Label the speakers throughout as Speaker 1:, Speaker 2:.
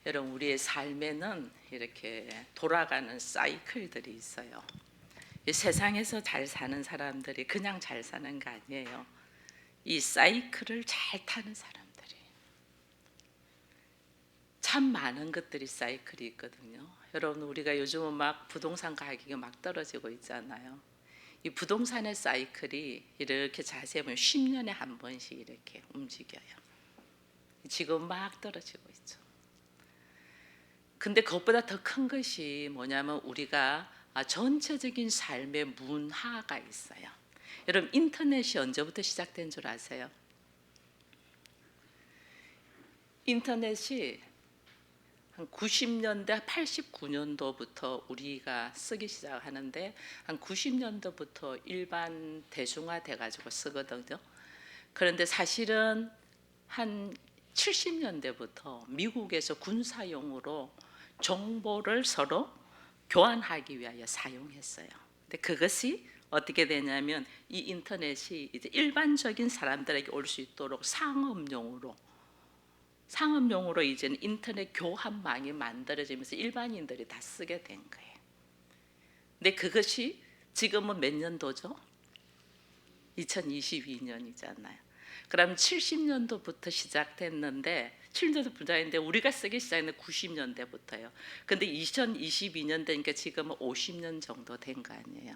Speaker 1: 여러분, 우리의 삶에는 이렇게 돌아가는 사이클들이 있어요. 이 세상에서 잘 사는 사람들이 그냥 잘 사는 거 아니에요. 이 사이클을 잘 타는 사람들이 참 많은 것들이 사이클이 있거든요. 여러분, 우리가 요즘은 막 부동산 가격이 막 떨어지고 있잖아요. 이 부동산의 사이클이 이렇게 자세히 보면 10년에 한 번씩 이렇게 움직여요. 지금 막 떨어지고 있죠. 근데 그것보다 더 큰 것이 뭐냐면 우리가 전체적인 삶의 문화가 있어요. 여러분, 인터넷이 언제부터 시작된 줄 아세요? 인터넷이 한 90년대, 89년도부터 우리가 쓰기 시작하는데 한 90년도부터 일반 대중화 돼가지고 쓰거든요. 그런데 사실은 한 70년대부터 미국에서 군사용으로 정보를 서로 교환하기 위하여 사용했어요. 근데 그것이 어떻게 되냐면 이 인터넷이 이제 일반적인 사람들에게 올 수 있도록 상업용으로 이제는 인터넷 교환망이 만들어지면서 일반인들이 다 쓰게 된 거예요. 근데 그것이 지금은 몇 년도죠? 2022년이잖아요. 그럼 70년도부터 시작됐는데 70년도부터인데 우리가 쓰기 시작했는 90년대부터요. 근데 2022년 되니까 지금은 50년 정도 된 거 아니에요.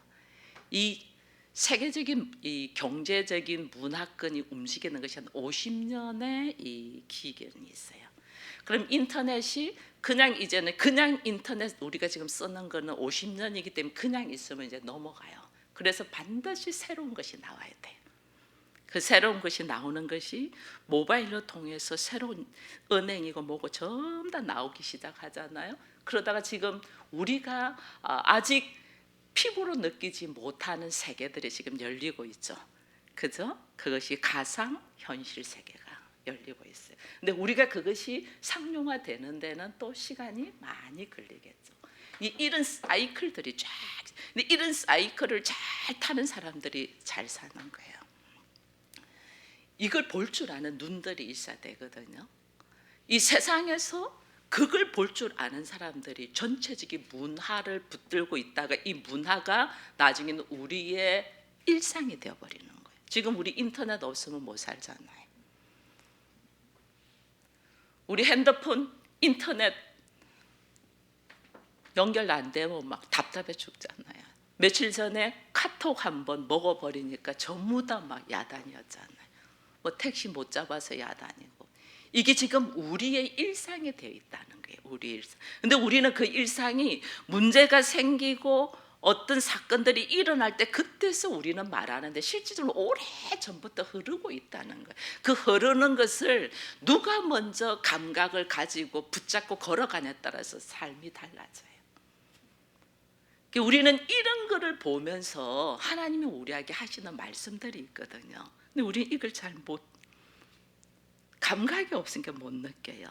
Speaker 1: 이 세계적인 이 경제적인 문화권이 움직이는 것이 한 50년의 이 기간이 있어요. 그럼 인터넷이 그냥 이제는 그냥 인터넷 우리가 지금 쓰는 거는 50년이기 때문에 그냥 있으면 이제 넘어가요. 그래서 반드시 새로운 것이 나와야 돼요. 그 새로운 것이 나오는 것이 모바일로 통해서 새로운 은행이고 뭐고 전부 다 나오기 시작하잖아요. 그러다가 지금 우리가 아직 피부로 느끼지 못하는 세계들이 지금 열리고 있죠. 그죠? 그것이 가상 현실 세계가 열리고 있어요. 근데 우리가 그것이 상용화되는 데는 또 시간이 많이 걸리겠죠. 이런 사이클들이 쫙, 근데 이런 사이클을 잘 타는 사람들이 잘 사는 거예요. 이걸 볼 줄 아는 눈들이 있어야 되거든요. 이 세상에서 그걸 볼 줄 아는 사람들이 전체적인 문화를 붙들고 있다가 이 문화가 나중에는 우리의 일상이 되어버리는 거예요. 지금 우리 인터넷 없으면 못 살잖아요. 우리 핸드폰 인터넷 연결 안 되면 막 답답해 죽잖아요. 며칠 전에 카톡 한번 먹어버리니까 전부 다 막 야단이었잖아요. 뭐 택시 못 잡아서 야단이고. 이게 지금 우리의 일상이 되어 있다는 거예요. 우리 일상. 근데 우리는 그 일상이 문제가 생기고 어떤 사건들이 일어날 때 그때서 우리는 말하는데 실질적으로 오래 전부터 흐르고 있다는 거예요. 그 흐르는 것을 누가 먼저 감각을 가지고 붙잡고 걸어가냐에 따라서 삶이 달라져요. 우리는 이런 거를 보면서 하나님이 우리에게 하시는 말씀들이 있거든요. 근데 우리는 이걸 잘 못, 감각이 없으니까 못 느껴요.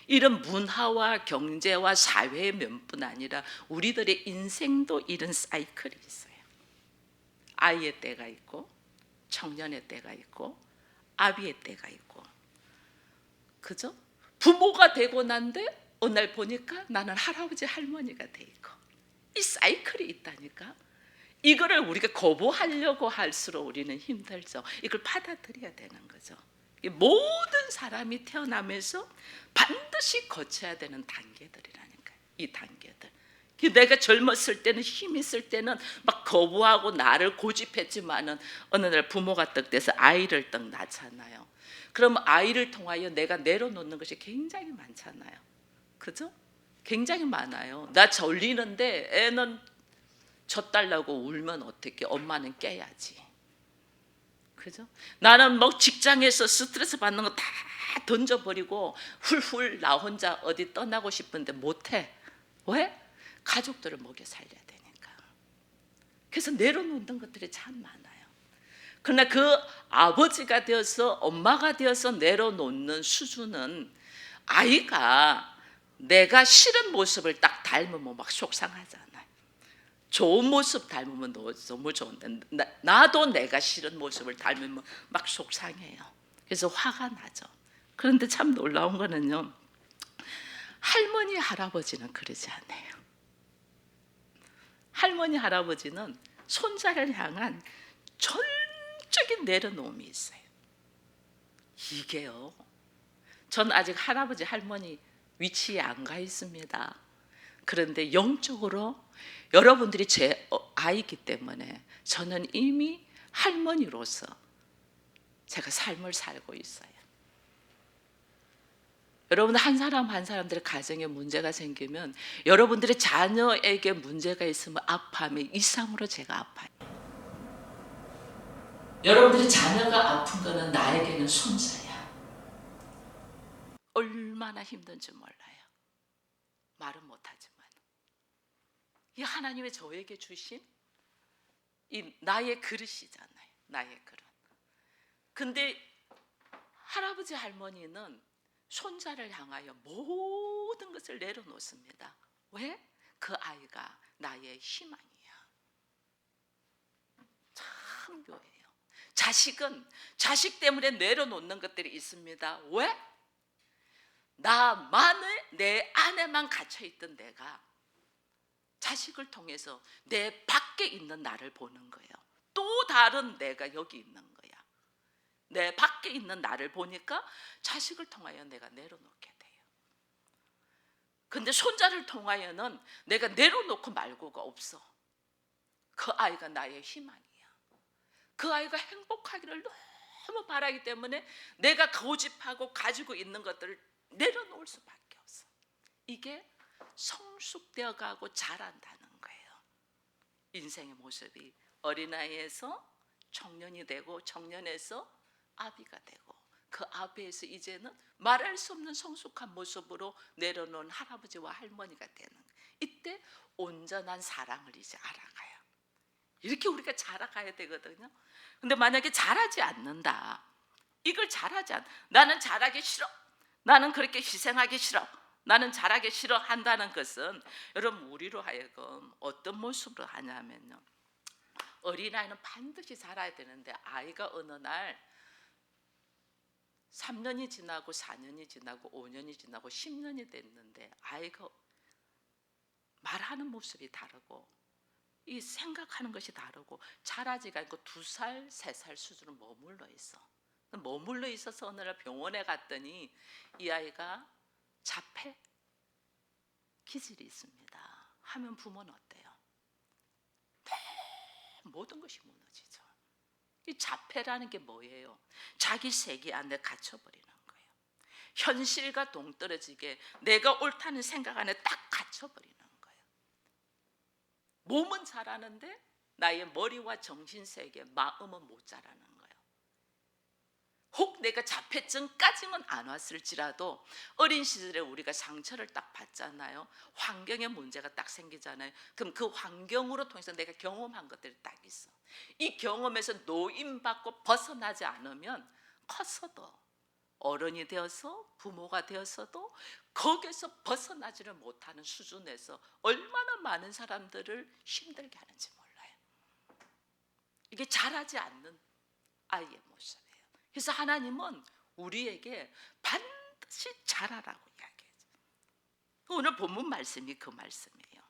Speaker 1: 이런 문화와 경제와 사회의 면뿐 아니라 우리들의 인생도 이런 사이클이 있어요. 아이의 때가 있고 청년의 때가 있고 아비의 때가 있고, 그죠? 부모가 되고 난데 어느 날 보니까 나는 할아버지 할머니가 돼 있고, 이 사이클이 있다니까. 이거를 우리가 거부하려고 할수록 우리는 힘들죠. 이걸 받아들여야 되는 거죠. 모든 사람이 태어나면서 반드시 거쳐야 되는 단계들이라니까요. 이 단계들. 내가 젊었을 때는 힘 있을 때는 막 거부하고 나를 고집했지만은 어느 날 부모가 떡 돼서 아이를 떡 낳잖아요. 그럼 아이를 통하여 내가 내려놓는 것이 굉장히 많잖아요. 그죠? 굉장히 많아요. 나 졸리는데 애는 젖달라고 울면 어떻게? 엄마는 깨야지. 그죠? 나는 뭐 직장에서 스트레스 받는 거 다 던져버리고 훌훌 나 혼자 어디 떠나고 싶은데 못해. 왜? 가족들을 먹여 살려야 되니까. 그래서 내려놓는 것들이 참 많아요. 그러나 그 아버지가 되어서 엄마가 되어서 내려놓는 수준은 아이가 내가 싫은 모습을 딱 닮으면 막 속상하잖아요. 좋은 모습 닮으면 너무 좋은데 나도 내가 싫은 모습을 닮으면 막 속상해요. 그래서 화가 나죠. 그런데 참 놀라운 거는요, 할머니 할아버지는 그러지 않아요. 할머니 할아버지는 손자를 향한 전적인 내려놓음이 있어요. 이게요, 전 아직 할아버지 할머니 위치에 안 가 있습니다. 그런데 영적으로 여러분들이 제 아이기 때문에 저는 이미 할머니로서 제가 삶을 살고 있어요. 여러분, 한 사람 한 사람들의 가정에 문제가 생기면 여러분들의 자녀에게 문제가 있으면 아파하면 이상으로 제가 아파요. 여러분들의 자녀가 아픈 거는 나에게는 손자야. 얼마나 힘든지 몰라요. 말은 못하지만 이 하나님의 저에게 주신 이 나의 그릇이잖아요. 나의 그릇. 근데 할아버지 할머니는 손자를 향하여 모든 것을 내려놓습니다. 왜? 그 아이가 나의 희망이야. 참 묘해요. 자식은 자식 때문에 내려놓는 것들이 있습니다. 왜? 나만을 내 안에만 갇혀있던 내가 자식을 통해서 내 밖에 있는 나를 보는 거예요. 또 다른 내가 여기 있는 거야. 내 밖에 있는 나를 보니까 자식을 통하여 내가 내려놓게 돼요. 근데 손자를 통하여는 내가 내려놓고 말고가 없어. 그 아이가 나의 희망이야. 그 아이가 행복하기를 너무 바라기 때문에 내가 고집하고 가지고 있는 것들을 내려놓을 수밖에 없어. 이게 성숙되어 가고 자란다는 거예요. 인생의 모습이 어린아이에서 청년이 되고 청년에서 아비가 되고 그 아비에서 이제는 말할 수 없는 성숙한 모습으로 내려놓은 할아버지와 할머니가 되는 거예요. 이때 온전한 사랑을 이제 알아가요. 이렇게 우리가 자라가야 되거든요. 근데 만약에 잘하지 않는다, 이걸 잘하지 않, 나는 잘하기 싫어, 나는 그렇게 희생하기 싫어, 나는 잘하기 싫어 한다는 것은 여러분 우리로 하여금 어떤 모습으로 하냐면요, 어린아이는 반드시 자라야 되는데 아이가 어느 날 3년이 지나고 4년이 지나고 5년이 지나고 10년이 됐는데 아이가 말하는 모습이 다르고 이 생각하는 것이 다르고 자라지가 않고 2살, 3살 수준으로 머물러 있어. 머물러 있어서 어느 날 병원에 갔더니 이 아이가 자폐 기질이 있습니다 하면 부모는 어때요? 모든 것이 무너지죠. 이 자폐라는 게 뭐예요? 자기 세계 안에 갇혀버리는 거예요. 현실과 동떨어지게 내가 옳다는 생각 안에 딱 갇혀버리는 거예요. 몸은 자라는데 나의 머리와 정신세계, 마음은 못 자라는 거예요. 혹 내가 자폐증까지는 안 왔을지라도 어린 시절에 우리가 상처를 딱 받잖아요. 환경에 문제가 딱 생기잖아요. 그럼 그 환경으로 통해서 내가 경험한 것들이 딱 있어. 이 경험에서 노임받고 벗어나지 않으면 커서도 어른이 되어서 부모가 되어서도 거기서 벗어나지를 못하는 수준에서 얼마나 많은 사람들을 힘들게 하는지 몰라요. 이게 자라지 않는 아이의 모습이에요. 그래서 하나님은 우리에게 반드시 자라라고 이야기해요. 오늘 본문 말씀이 그 말씀이에요.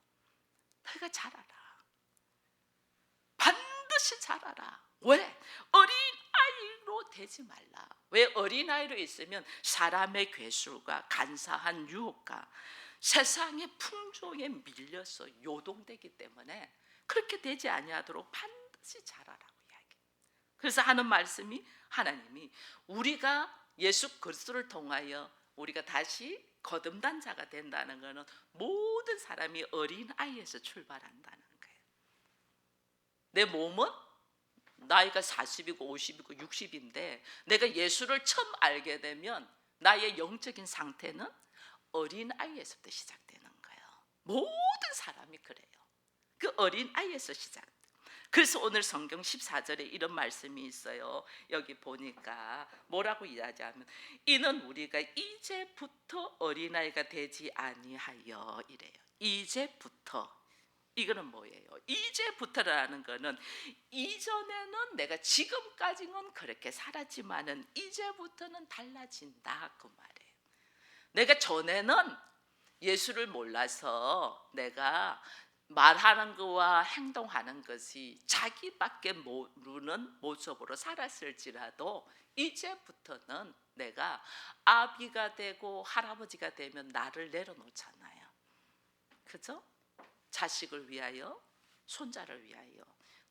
Speaker 1: 너희가 자라라. 반드시 자라라. 왜? 어린아이로 되지 말라. 왜? 어린아이로 있으면 사람의 괴술과 간사한 유혹과 세상의 풍조에 밀려서 요동되기 때문에 그렇게 되지 아니하도록 반드시 자라라고 이야기해요. 그래서 하는 말씀이 하나님이 우리가 예수 그리스도를 통하여 우리가 다시 거듭난 자가 된다는 것은 모든 사람이 어린아이에서 출발한다는 거예요. 내 몸은 나이가 40이고 50이고 60인데 내가 예수를 처음 알게 되면 나의 영적인 상태는 어린아이에서부터 시작되는 거예요. 모든 사람이 그래요. 그 어린아이에서 시작. 그래서 오늘 성경 14절에 이런 말씀이 있어요. 여기 보니까 뭐라고 이야기하면 이는 우리가 이제부터 어린아이가 되지 아니하여 이래요. 이제부터. 이거는 뭐예요? 이제부터라는 거는 이전에는 내가 지금까지는 그렇게 살았지만은 이제부터는 달라진다 그 말이에요. 내가 전에는 예수를 몰라서 내가 말하는 것과 행동하는 것이 자기밖에 모르는 모습으로 살았을지라도 이제부터는 내가 아비가 되고 할아버지가 되면 나를 내려놓잖아요. 그죠? 자식을 위하여, 손자를 위하여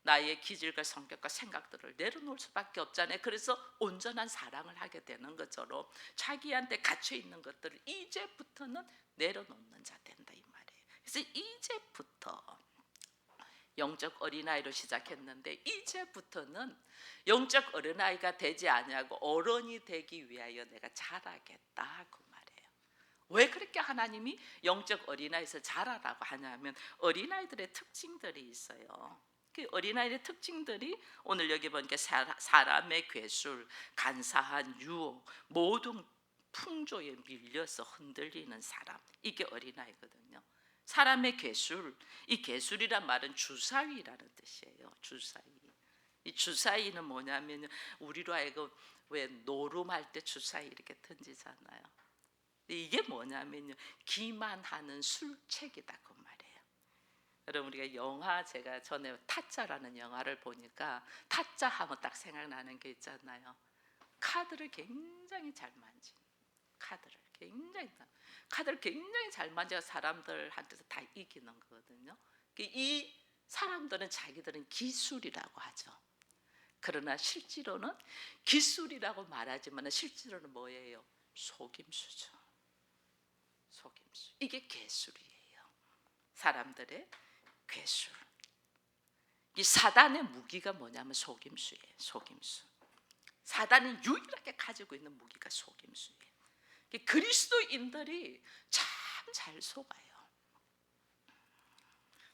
Speaker 1: 나의 기질과 성격과 생각들을 내려놓을 수밖에 없잖아요. 그래서 온전한 사랑을 하게 되는 것처럼 자기한테 갇혀 있는 것들을 이제부터는 내려놓는 자 된다 이 말이에요. 그래서 이제부터 영적 어린아이로 시작했는데 이제부터는 영적 어린아이가 되지 아니하고 어른이 되기 위하여 내가 자라겠다 그 말이에요. 왜 그렇게 하나님이 영적 어린아이에서 자라라고 하냐면 어린아이들의 특징들이 있어요. 그 어린아이의 특징들이 오늘 여기 보니까 사람의 괴술, 간사한 유혹, 모든 풍조에 밀려서 흔들리는 사람, 이게 어린아이거든요. 사람의 괴술, 이 괴술이란 말은 주사위라는 뜻이에요. 주사위. 이 주사위는 뭐냐면 우리로 하여금 왜 노름할 때 주사위 이렇게 던지잖아요. 이게 뭐냐면요, 기만하는 술책이다 그 말이에요. 여러분 우리가 영화, 제가 전에 타짜라는 영화를 보니까 타짜 하면 딱 생각나는 게 있잖아요. 카드를 굉장히 잘 만진, 카드를 굉장히 잘 만져서 사람들한테서 다 이기는 거거든요. 이 사람들은 자기들은 기술이라고 하죠. 그러나 실제로는 기술이라고 말하지만 실제로는 뭐예요? 속임수죠. 속임수. 이게 괴술이에요. 사람들의 괴술. 이 사단의 무기가 뭐냐면 속임수예요. 속임수. 사단이 유일하게 가지고 있는 무기가 속임수예요. 그리스도인들이 참 잘 속아요.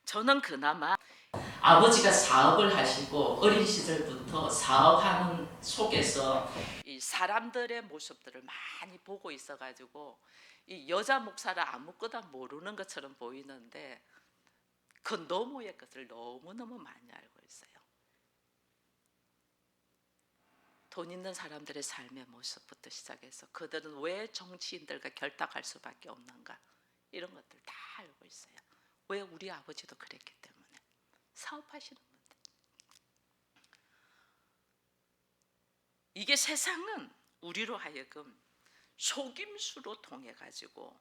Speaker 1: 저는 그나마 아버지가 사업을 하시고 어린 시절부터 사업하는 속에서 이 사람들의 모습들을 많이 보고 있어가지고 이 여자 목사를 아무것도 모르는 것처럼 보이는데 그 너머의 것을 너무너무 많이 알고 있어요. 돈 있는 사람들의 삶의 모습부터 시작해서 그들은 왜 정치인들과 결탁할 수밖에 없는가, 이런 것들 다 알고 있어요. 왜? 우리 아버지도 그랬기 때문에. 사업하시는 분들. 이게 세상은 우리로 하여금 속임수로 통해 가지고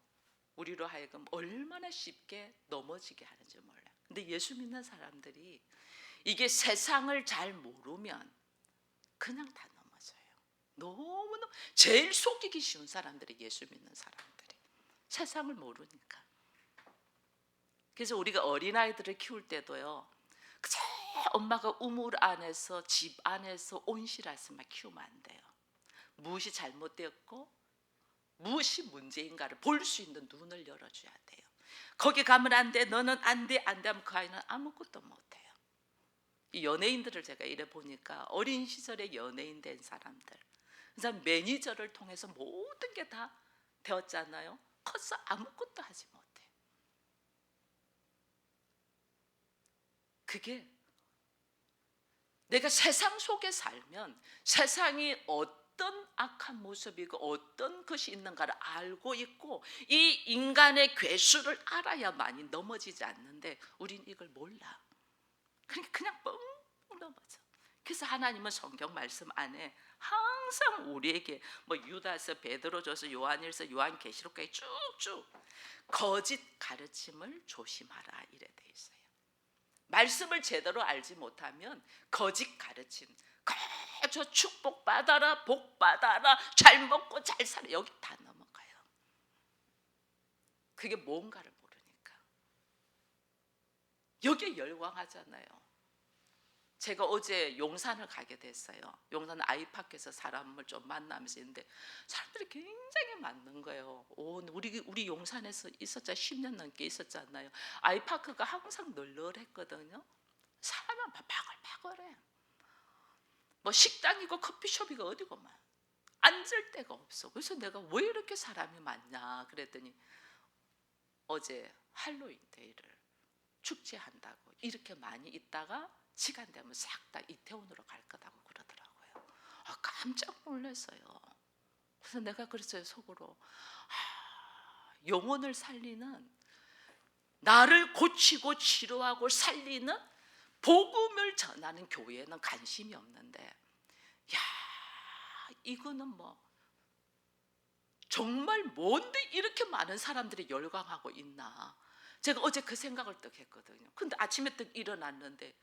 Speaker 1: 우리로 하여금 얼마나 쉽게 넘어지게 하는지 몰라요. 근데 예수 믿는 사람들이 이게 세상을 잘 모르면 그냥 다 넘어져요. 너무너무 제일 속이기 쉬운 사람들이 예수 믿는 사람들이, 세상을 모르니까. 그래서 우리가 어린아이들을 키울 때도요, 그저 엄마가 우물 안에서 집 안에서 온실에서만 키우면 안 돼요. 무엇이 잘못되었고 무엇이 문제인가를 볼 수 있는 눈을 열어줘야 돼요. 거기 가면 안 돼, 너는 안 돼, 안 돼 하면 그 아이는 아무것도 못해요. 이 연예인들을 제가 이래 보니까 어린 시절에 연예인 된 사람들, 그래서 매니저를 통해서 모든 게 다 되었잖아요. 커서 아무것도 하지 못해. 그게 내가 세상 속에 살면 세상이 어떤 악한 모습이고 어떤 것이 있는가를 알고 있고 이 인간의 괴수를 알아야만이 넘어지지 않는데 우린 이걸 몰라. 그러니까 그냥 뻥 넘어져. 그래서 하나님은 성경 말씀 안에 항상 우리에게 뭐 유다서, 베드로전서, 요한일서, 요한계시록까지 쭉쭉 거짓 가르침을 조심하라 이래 돼 있어요. 말씀을 제대로 알지 못하면 거짓 가르침, 저 축복 받아라, 복 받아라, 잘 먹고 잘 살아, 여기 다 넘어가요. 그게 뭔가를 모르니까. 여기에 열광하잖아요. 제가 어제 용산을 가게 됐어요. 용산 아이파크에서 사람을 좀 만나면서 있는데 사람들이 굉장히 많은 거예요. 우리 용산에서 있었자 10년 넘게 있었잖아요. 아이파크가 항상 널널했거든요. 사람은 바글바글해. 뭐 식당이고 커피숍이고 어디고만 앉을 데가 없어. 그래서 내가 왜 이렇게 사람이 많냐 그랬더니 어제 할로윈 데이를 축제한다고 이렇게 많이 있다가 시간 되면 싹 다 이태원으로 갈 거다고 그러더라고요. 깜짝 놀랐어요. 그래서 내가 그랬어요 속으로. 영혼을 살리는, 나를 고치고 치료하고 살리는 복음을 전하는 교회에는 관심이 없는데, 야, 이거는 뭐 정말 뭔데 이렇게 많은 사람들이 열광하고 있나. 제가 어제 그 생각을 딱 했거든요. 근데 아침에 딱 일어났는데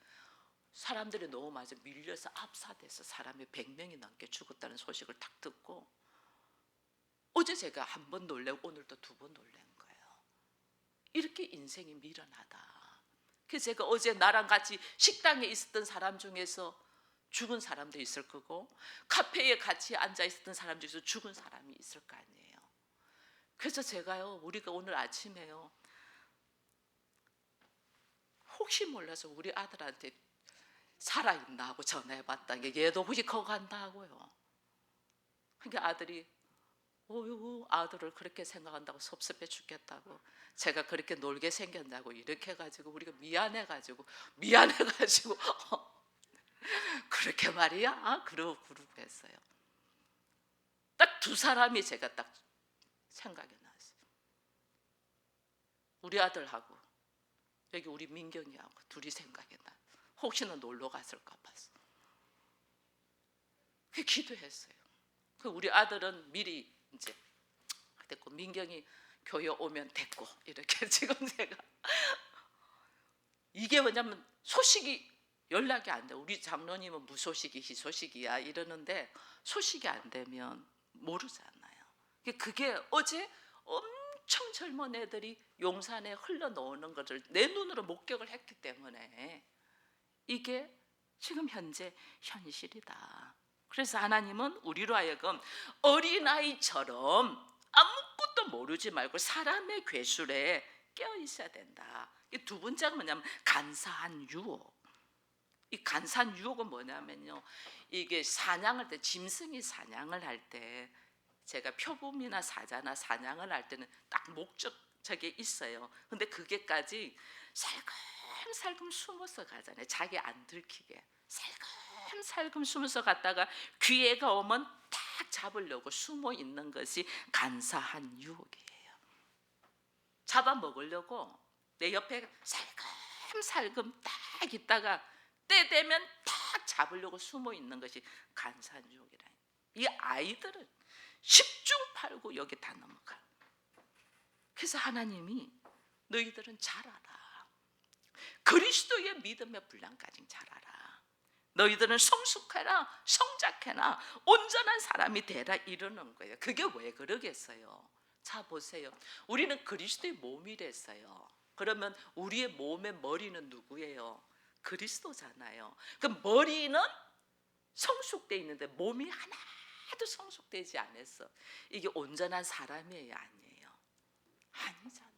Speaker 1: 사람들이 너무 많이 밀려서 압사돼서 사람이 100명이 넘게 죽었다는 소식을 딱 듣고, 어제 제가 한 번 놀래고 오늘도 2번 놀란 거예요. 이렇게 인생이 미련하다. 그래서 제가 어제 나랑 같이 식당에 있었던 사람 중에서 죽은 사람도 있을 거고, 카페에 같이 앉아 있었던 사람 중에서 죽은 사람이 있을 거 아니에요. 그래서 제가요, 우리가 오늘 아침에요, 혹시 몰라서 우리 아들한테 살아있나 하고 전화해봤다는 게, 얘도 혹시 거기 간다 하고요. 그러니까 아들이 어휴, 아들을 그렇게 생각한다고 섭섭해 죽겠다고, 제가 그렇게 놀게 생겼냐고 이렇게 해가지고 우리가 미안해가지고 그렇게 말이야? 그러고 했어요. 딱 2사람이 제가 딱 생각이 났어요. 우리 아들하고 여기 우리 민경이하고 둘이 생각이 나. 혹시나 놀러 갔을까 봐서 그 기도했어요. 그 우리 아들은 미리 이제 됐고, 민경이 교회 오면 됐고, 이렇게 지금 제가 이게 뭐냐면 소식이 연락이 안 돼. 우리 장로님은 무소식이 희소식이야 이러는데 소식이 안 되면 모르잖아요. 그게 어제 엄청 젊은 애들이 용산에 흘러나오는 것을 내 눈으로 목격을 했기 때문에 이게 지금 현재 현실이다. 그래서 하나님은 우리로 하여금 어린아이처럼 아무것도 모르지 말고 사람의 괴술에 깨어 있어야 된다. 2번째가 뭐냐면 간사한 유혹. 이 간사한 유혹은 뭐냐면요, 이게 사냥할 때, 짐승이 사냥을 할 때, 제가 표범이나 사자나 사냥을 할 때는 딱 목적이 있어요. 근데 그게까지 살금살금 숨어서 가잖아요. 자기 안 들키게 살금살금 숨어서 갔다가 기회가 오면 딱 잡으려고 숨어 있는 것이 간사한 유혹이에요. 잡아먹으려고 내 옆에 살금살금 딱 있다가 때 되면 딱 잡으려고 숨어 있는 것이 간사한 유혹이라. 이 아이들은 10중8구 여기 다 넘어가. 그래서 하나님이 너희들은 잘 알아. 그리스도의 믿음의 분량까지 잘 알아. 너희들은 성숙해라, 성작해라, 온전한 사람이 되라 이러는 거예요. 그게 왜 그러겠어요? 자 보세요. 우리는 그리스도의 몸이랬어요. 그러면 우리의 몸의 머리는 누구예요? 그리스도잖아요. 그 머리는 성숙돼 있는데 몸이 하나도 성숙되지 않았어. 이게 온전한 사람이에요, 아니에요? 아니잖아.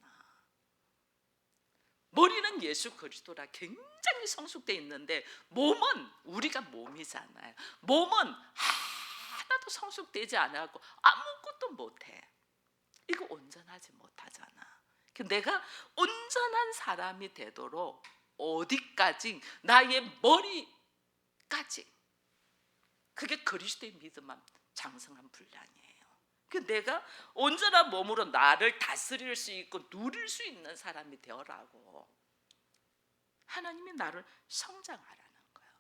Speaker 1: 머리는 예수 그리스도라 굉장히 성숙돼 있는데 몸은 우리가 몸이잖아요. 몸은 하나도 성숙되지 않았고 아무것도 못해. 이거 온전하지 못하잖아. 내가 온전한 사람이 되도록 어디까지, 나의 머리까지, 그게 그리스도의 믿음만 장성한 분량이에요. 내가 온전한 몸으로 나를 다스릴 수 있고 누릴 수 있는 사람이 되어라고 하나님이 나를 성장하라는 거예요.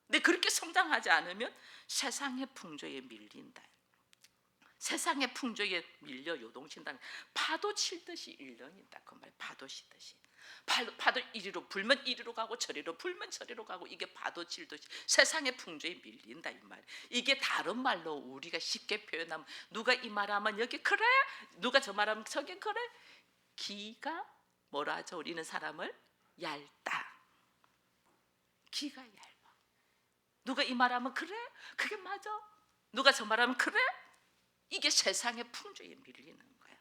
Speaker 1: 근데 그렇게 성장하지 않으면 세상의 풍조에 밀린다. 세상의 풍조에 밀려 요동친다. 파도 칠듯이 일렁인다. 그 말, 파도 치듯이. 파도 이리로 불면 이리로 가고 저리로 불면 저리로 가고, 이게 파도 칠듯이 세상의 풍조에 밀린다 이 말. 이게 다른 말로 우리가 쉽게 표현하면, 누가 이 말하면 여기 그래, 누가 저 말하면 저기 그래. 기가 뭐라 하죠? 우리는 사람을 얇다. 기가 얇아. 누가 이 말하면 그래, 그게 맞아. 누가 저 말하면 그래. 이게 세상의 풍조에 밀리는 거예요.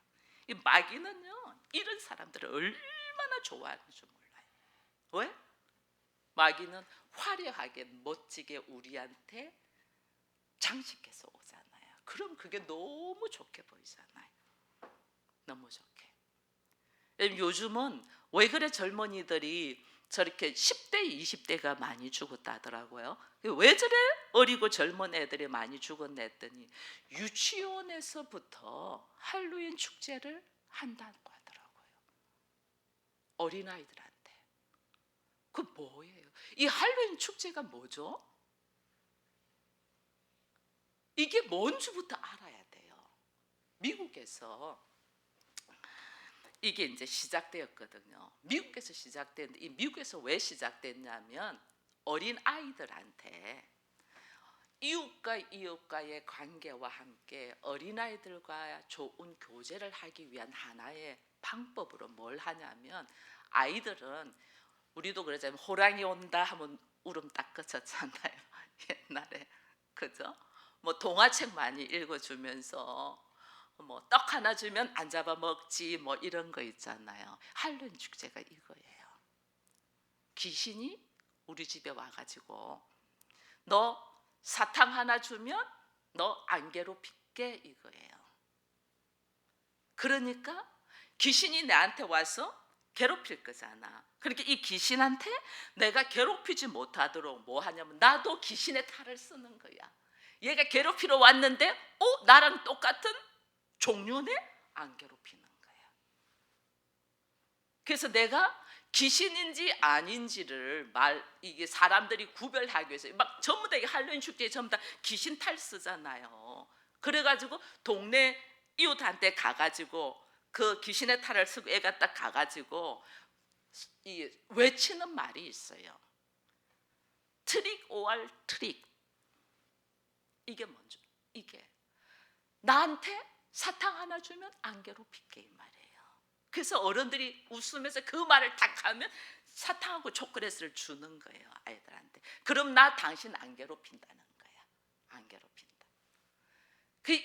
Speaker 1: 이 마귀는요, 이런 사람들을 얼마나 좋아하는지 몰라요. 왜? 마귀는 화려하게 멋지게 우리한테 장식해서 오잖아요. 그럼 그게 너무 좋게 보이잖아요. 너무 좋게. 요즘은 왜 그래 젊은이들이 저렇게 10대, 20대가 많이 죽었다 하더라고요. 왜 저래 어리고 젊은 애들이 많이 죽었나 했더니 유치원에서부터 할로윈 축제를 한다고 하더라고요. 어린아이들한테. 그 뭐예요? 이 할로윈 축제가 뭐죠? 이게 뭔지부터 알아야 돼요. 미국에서 이게 이제 시작되었거든요. 미국에서 시작됐는데 이 미국에서 왜 시작됐냐면 어린 아이들한테 이웃과 이웃과의 관계와 함께 어린아이들과 좋은 교제를 하기 위한 하나의 방법으로 뭘 하냐면 아이들은 우리도 그러잖아요. 호랑이 온다 하면 울음 딱 그쳤잖아요. 옛날에. 그죠? 뭐 동화책 많이 읽어주면서 뭐 떡 하나 주면 안 잡아 먹지 뭐 이런 거 있잖아요. 할로윈 축제가 이거예요. 귀신이 우리 집에 와가지고 너 사탕 하나 주면 너 안 괴롭힐게 이거예요. 그러니까 귀신이 나한테 와서 괴롭힐 거잖아. 그러니까 이 귀신한테 내가 괴롭히지 못하도록 뭐 하냐면 나도 귀신의 탈을 쓰는 거야. 얘가 괴롭히러 왔는데 나랑 똑같은 종류네? 안 괴롭히는 거야. 그래서 내가 귀신인지 아닌지를 이게 사람들이 구별하기 위해서 막 전부 다 할로윈 축제에 전부 다 귀신 탈 쓰잖아요. 그래가지고 동네 이웃한테 가가지고 그 귀신의 탈을 쓰고 애가 딱 가가지고 외치는 말이 있어요. 트릭 오알 트릭. 이게 뭔지 이게 나한테 사탕 하나 주면 안 괴롭힐게 이 말이에요. 그래서 어른들이 웃으면서 그 말을 딱 하면 사탕하고 초콜릿을 주는 거예요 아이들한테. 그럼 나 당신 안 괴롭힌다는 거야. 안 괴롭힌다.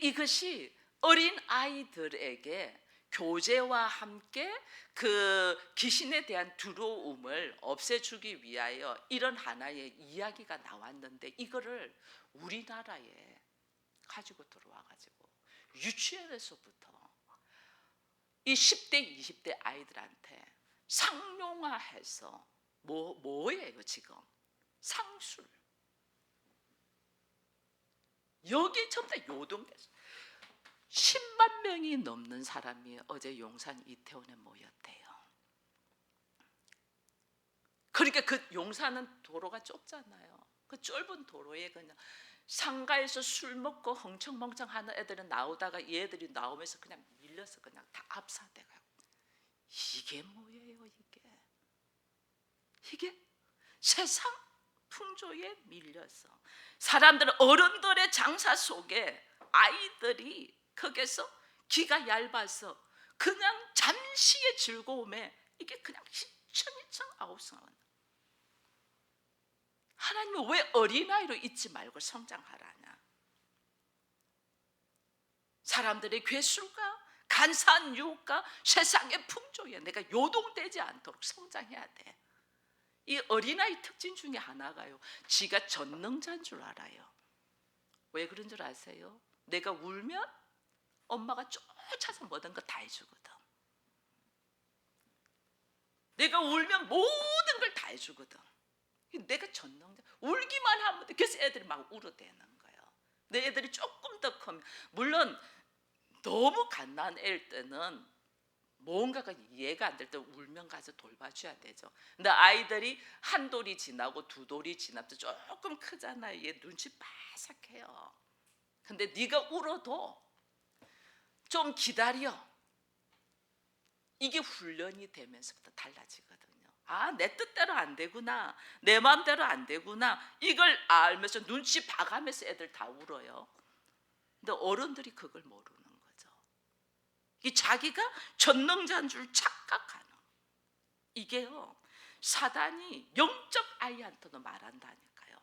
Speaker 1: 이것이 어린 아이들에게 교제와 함께 그 귀신에 대한 두려움을 없애주기 위하여 이런 하나의 이야기가 나왔는데 이거를 우리나라에 가지고 들어와가지고 유치원에서부터 이 10대 20대 아이들한테 상용화해서 뭐예요 지금? 상술. 여기 전부 다 요동돼서 10만 명이 넘는 사람이 어제 용산 이태원에 모였대요. 그러니까 그 용산은 도로가 좁잖아요. 그 좁은 도로에 그냥 상가에서 술 먹고 헝청멍청 하는 애들은 나오다가 얘들이 나오면서 그냥 밀려서 그냥 다 압사돼가요. 이게 뭐예요 이게 세상 풍조에 밀려서 사람들은 어른들의 장사 속에 아이들이 거기서 기가 얇아서 그냥 잠시의 즐거움에 이게 그냥 희청희청 아우성하는. 하나님은 왜 어린아이로 있지 말고 성장하라냐? 사람들의 괴술과 간사한 유혹과 세상의 풍조에 내가 요동되지 않도록 성장해야 돼. 이 어린아이 특징 중에 하나가요, 지가 전능자인 줄 알아요. 왜 그런 줄 아세요? 내가 울면 엄마가 쫓아서 모든 거 다 해주거든. 내가 울면 모든 걸 다 해주거든. 내가 전능자. 울기만 하면 돼. 그래서 애들이 막 울어대는 거예요. 내 애들이 조금 더 크면, 물론 너무 갓난 애일 때는 뭔가가 이해가 안 될 때 울면 가서 돌봐줘야 되죠. 근데 아이들이 한 돌이 지나고 두 돌이 지나도 조금 크잖아요. 얘 눈치 바삭해요. 근데 네가 울어도 좀 기다려. 이게 훈련이 되면서부터 달라지거든요. 내 뜻대로 안 되구나, 내 마음대로 안 되구나, 이걸 알면서 눈치 봐가면서 애들 다 울어요. 근데 어른들이 그걸 모르는 거죠. 이 자기가 전능자인 줄 착각하는. 이게요, 사단이 영적 아이한테도 말한다니까요.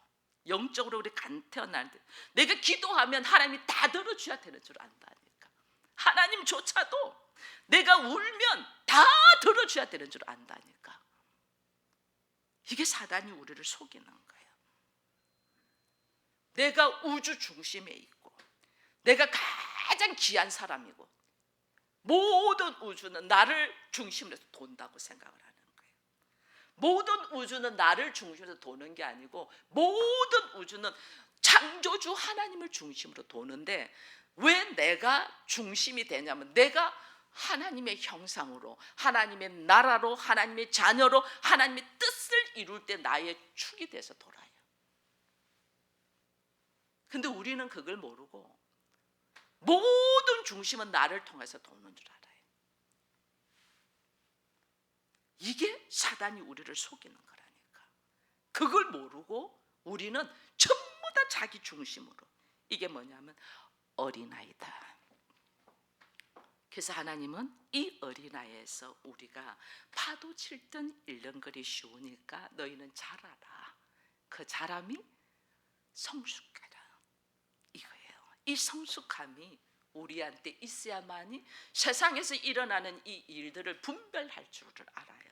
Speaker 1: 영적으로 우리 간태어날 때 내가 기도하면 하나님이 다 들어줘야 되는 줄 안다니까. 하나님조차도 내가 울면 다 들어줘야 되는 줄 안다니까. 이게 사단이 우리를 속이는 거예요. 내가 우주 중심에 있고 내가 가장 귀한 사람이고 모든 우주는 나를 중심으로 해서 돈다고 생각을 하는 거예요. 모든 우주는 나를 중심으로 해서 도는 게 아니고 모든 우주는 창조주 하나님을 중심으로 도는데, 왜 내가 중심이 되냐면 내가 하나님의 형상으로, 하나님의 나라로, 하나님의 자녀로 하나님의 뜻을 이룰 때 나의 축이 돼서 돌아요. 근데 우리는 그걸 모르고 모든 중심은 나를 통해서 도는 줄 알아요. 이게 사단이 우리를 속이는 거라니까. 그걸 모르고 우리는 전부 다 자기 중심으로. 이게 뭐냐면 어린아이다. 그래서 하나님은 이 어린아이에서 우리가 파도 칠 듯 일렁거리 쉬우니까 너희는 자라라. 그 자람이 성숙하라. 이거예요. 이 성숙함이 우리한테 있어야만이 세상에서 일어나는 이 일들을 분별할 줄을 알아요.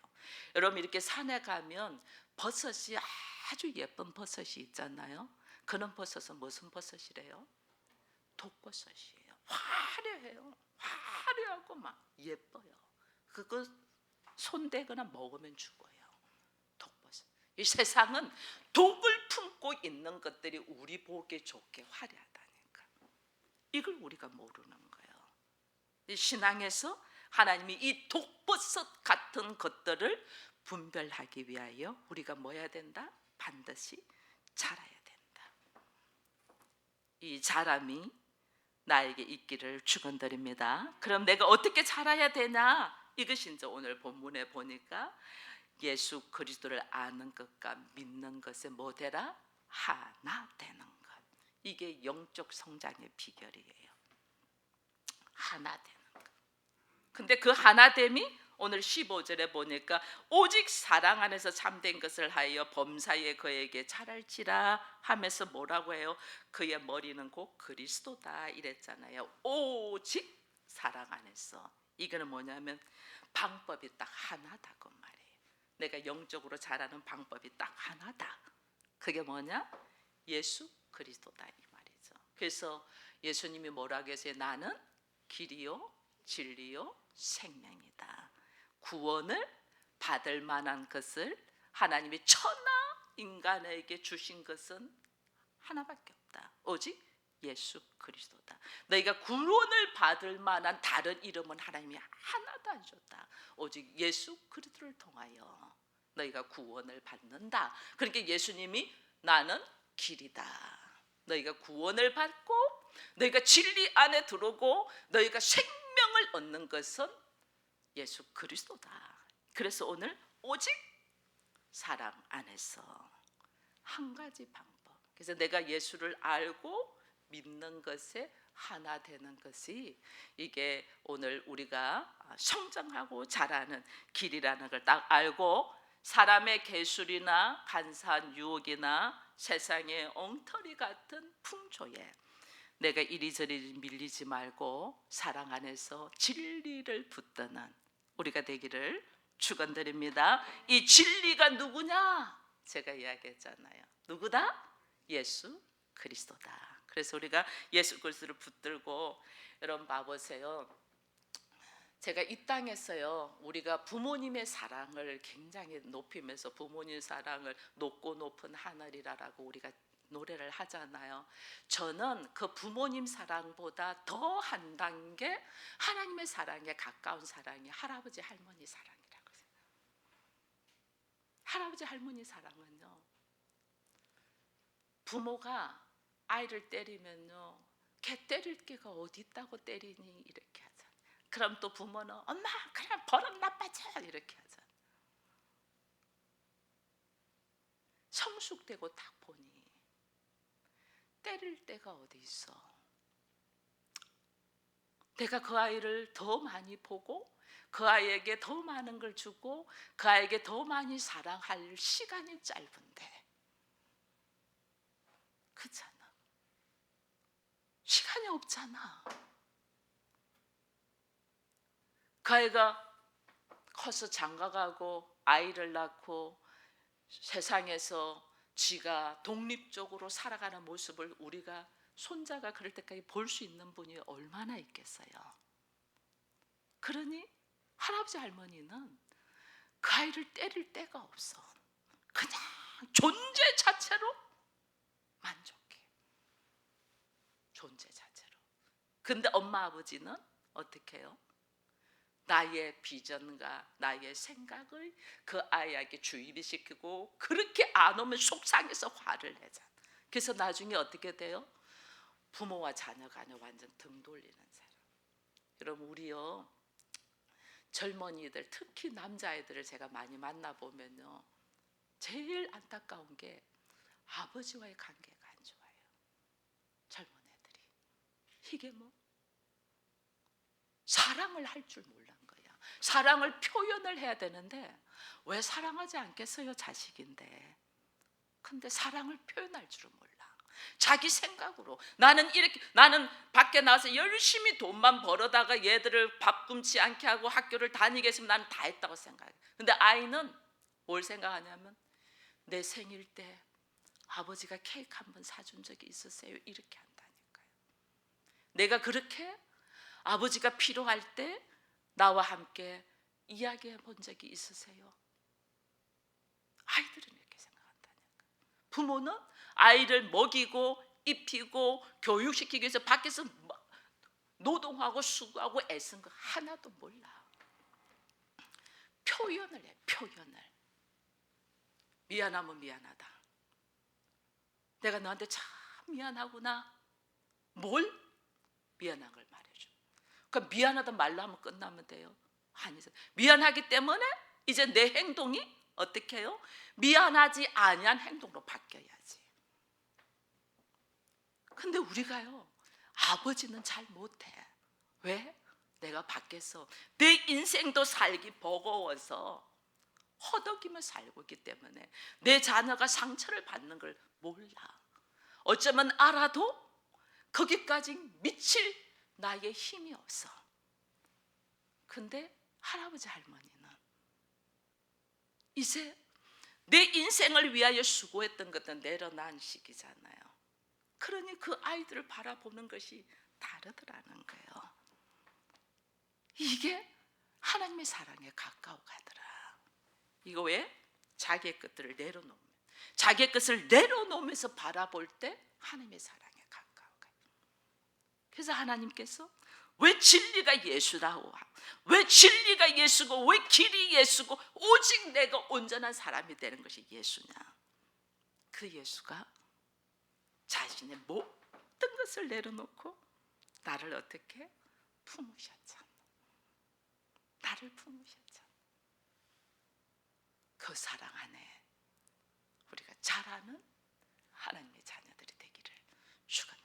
Speaker 1: 여러분 이렇게 산에 가면 버섯이 아주 예쁜 버섯이 있잖아요. 그런 버섯은 무슨 버섯이래요? 독버섯이에요. 화려해요. 화려하고 막 예뻐요. 그거 손대거나 먹으면 죽어요. 독버섯. 이 세상은 독을 품고 있는 것들이 우리 보기에 좋게 화려하다니까. 이걸 우리가 모르는 거예요. 이 신앙에서 하나님이 이 독버섯 같은 것들을 분별하기 위하여 우리가 뭐 해야 된다? 반드시 자라야 된다. 이 자람이 나에게 있기를 축원드립니다. 그럼 내가 어떻게 자라야 되냐? 이것이 이제 오늘 본문에 보니까 예수 그리스도를 아는 것과 믿는 것에 뭐 되라? 하나 되는 것. 이게 영적 성장의 비결이에요. 하나 되는 것. 근데 그 하나됨이 오늘 15절에 보니까 오직 사랑 안에서 참된 것을 하여 범사에 그에게 자랄지라 하면서 뭐라고 해요? 그의 머리는 곧 그리스도다 이랬잖아요. 오직 사랑 안에서. 이거는 뭐냐면 방법이 딱 하나다 그 말이에요. 내가 영적으로 자라는 방법이 딱 하나다. 그게 뭐냐? 예수 그리스도다 이 말이죠. 그래서 예수님이 뭐라고 계세요? 나는 길이요 진리요 생명이다. 구원을 받을 만한 것을 하나님이 천하 인간에게 주신 것은 하나밖에 없다. 오직 예수 그리스도다. 너희가 구원을 받을 만한 다른 이름은 하나님이 하나도 안 줬다. 오직 예수 그리스도를 통하여 너희가 구원을 받는다. 그러니까 예수님이 나는 길이다. 너희가 구원을 받고 너희가 진리 안에 들어오고 너희가 생명을 얻는 것은 예수 그리스도다. 그래서 오늘 오직 사랑 안에서 한 가지 방법. 그래서 내가 예수를 알고 믿는 것에 하나 되는 것이 이게 오늘 우리가 성장하고 자라는 길이라는 걸 딱 알고 사람의 계술이나 간사한 유혹이나 세상의 엉터리 같은 풍조에 내가 이리저리 밀리지 말고 사랑 안에서 진리를 붙드는 우리가 되기를 축원드립니다. 이 진리가 누구냐? 제가 이야기했잖아요. 누구다? 예수 그리스도다. 그래서 우리가 예수 그리스도를 붙들고 여러분 봐보세요. 제가 이 땅에서요 우리가 부모님의 사랑을 굉장히 높이면서 부모님 사랑을 높고 높은 하늘이라라고 우리가 노래를 하잖아요. 저는 그 부모님 사랑보다 더 한 단계 하나님의 사랑에 가까운 사랑이 할아버지 할머니 사랑이라고 생각해요. 할아버지 할머니 사랑은요 부모가 아이를 때리면요 걔 때릴 게가 어디 있다고 때리니 이렇게 하잖아요. 그럼 또 부모는 엄마 그냥 버릇 나빠져 이렇게 하잖아요. 성숙되고 딱 보니 때릴 때가 어디 있어. 내가 그 아이를 더 많이 보고 그 아이에게 더 많은 걸 주고 그 아이에게 더 많이 사랑할 시간이 짧은데 그렇잖아. 시간이 없잖아. 그 아이가 커서 장가가고 아이를 낳고 세상에서 지가 독립적으로 살아가는 모습을 우리가 손자가 그럴 때까지 볼 수 있는 분이 얼마나 있겠어요. 그러니 할아버지 할머니는 그 아이를 때릴 데가 없어. 그냥 존재 자체로 만족해. 존재 자체로. 근데 엄마 아버지는 어떻게 해요? 나의 비전과 나의 생각을 그 아이에게 주입시키고 그렇게 안 오면 속상해서 화를 내잖아. 그래서 나중에 어떻게 돼요? 부모와 자녀 간에 완전 등 돌리는 사람. 여러분 우리요 젊은이들 특히 남자애들을 제가 많이 만나보면요 제일 안타까운 게 아버지와의 관계가 안 좋아요. 젊은 애들이 이게 뭐 사랑을 할 줄 몰란 거야. 사랑을 표현을 해야 되는데 왜 사랑하지 않겠어요? 자식인데. 근데 사랑을 표현할 줄은 몰라. 자기 생각으로 나는 밖에 나와서 열심히 돈만 벌어다가 얘들을 밥 굶지 않게 하고 학교를 다니게 했으면 나는 다 했다고 생각해. 근데 아이는 뭘 생각하냐면 내 생일 때 아버지가 케이크 한 번 사준 적이 있으세요? 이렇게 한다니까요. 내가 그렇게 아버지가 필요할 때 나와 함께 이야기해 본 적이 있으세요? 아이들은 이렇게 생각한다니까. 부모는 아이를 먹이고 입히고 교육시키기 위해서 밖에서 노동하고 수고하고 애쓴 거 하나도 몰라. 표현을 해. 표현을. 미안하면 미안하다. 내가 너한테 참 미안하구나. 뭘? 미안한 걸 말해줘. 그러니까 미안하다 말로 하면 끝나면 돼요? 아니죠. 미안하기 때문에 이제 내 행동이 어떻게 해요? 미안하지 아니한 행동으로 바뀌어야지. 근데 우리가요 아버지는 잘 못해. 왜? 내가 밖에서 내 인생도 살기 버거워서 허덕이며 살고 있기 때문에 내 자녀가 상처를 받는 걸 몰라. 어쩌면 알아도 거기까지 미칠 나의 힘이 없어. 근데 할아버지 할머니는 이제 내 인생을 위하여 수고했던 것은 내려놓은 시기잖아요. 그러니 그 아이들을 바라보는 것이 다르더라는 거예요. 이게 하나님의 사랑에 가까워 가더라. 이거 왜? 자기의 것들을 내려놓으면, 자기의 것을 내려놓으면서 바라볼 때 하나님의 사랑에 가까워 가요. 그래서 하나님께서 왜 진리가 예수라고, 왜 진리가 예수고 왜 길이 예수고 오직 내가 온전한 사람이 되는 것이 예수냐? 그 예수가 자신의 모든 것을 내려놓고 나를 어떻게 품으셨잖아. 나를 품으셨잖아. 그 사랑 안에 우리가 자라는 하나님의 자녀들이 되기를 주가